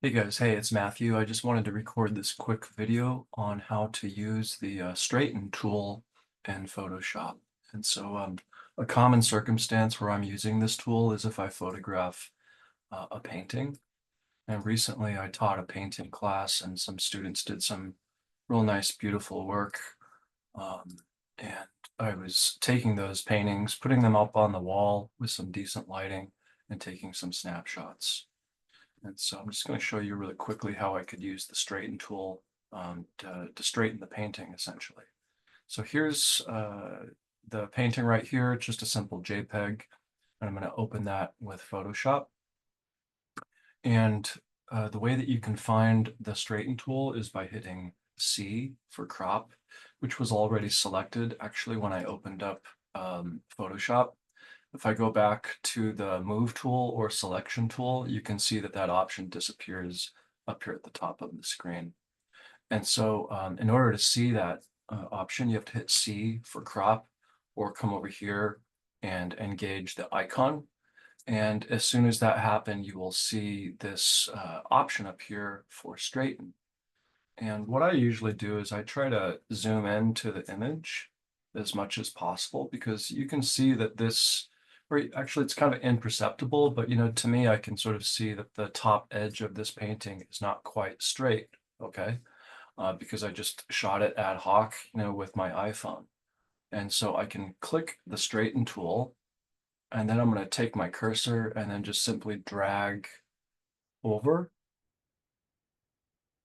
Hey guys, hey, it's Matthew. I just wanted to record this quick video on how to use the straighten tool in Photoshop. And so a common circumstance where I'm using this tool is if I photograph a painting. And recently I taught a painting class and some students did some real nice, beautiful work. Um, and I was taking those paintings, putting them up on the wall with some decent lighting and taking some snapshots. And so I'm just going to show you really quickly how I could use the straighten tool to straighten the painting essentially. So here's the painting right here. It's just a simple JPEG. And I'm going to open that with Photoshop. And the way that you can find the straighten tool is by hitting C for crop, which was already selected actually when I opened up Photoshop. If I go back to the move tool or selection tool, you can see that that option disappears up here at the top of the screen. And so in order to see that option, you have to hit C for crop or come over here and engage the icon. And as soon as that happens, you will see this option up here for straighten. And what I usually do is I try to zoom into the image as much as possible because you can see that this, or actually it's kind of imperceptible, but to me, I can sort of see that the top edge of this painting is not quite straight, okay? Because I just shot it ad hoc, with my iPhone. And so I can click the straighten tool, and then I'm going to take my cursor and then just simply drag over.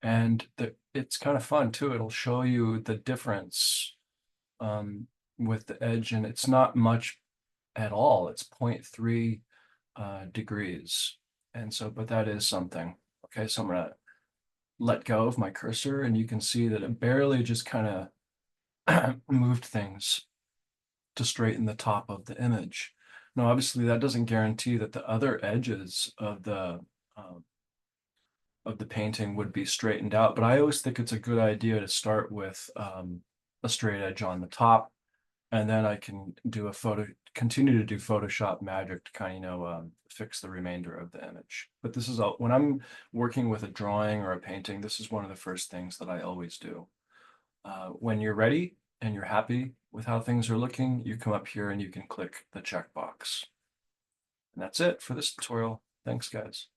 And it's kind of fun too. It'll show you the difference um, with the edge, and it's not much at all. It's 0.3 degrees. And so, but that is something. Okay, so I'm gonna let go of my cursor, and you can see that it barely just kind of moved things to straighten the top of the image. Now, obviously, that doesn't guarantee that the other edges uh, of the painting would be straightened out, but I always think it's a good idea to start with a straight edge on the top, and then I can do continue to do Photoshop magic to kind of, fix the remainder of the image. But this is when I'm working with a drawing or a painting, this is one of the first things that I always do. When you're ready and you're happy with how things are looking, you come up here and you can click the checkbox. And that's it for this tutorial. Thanks, guys.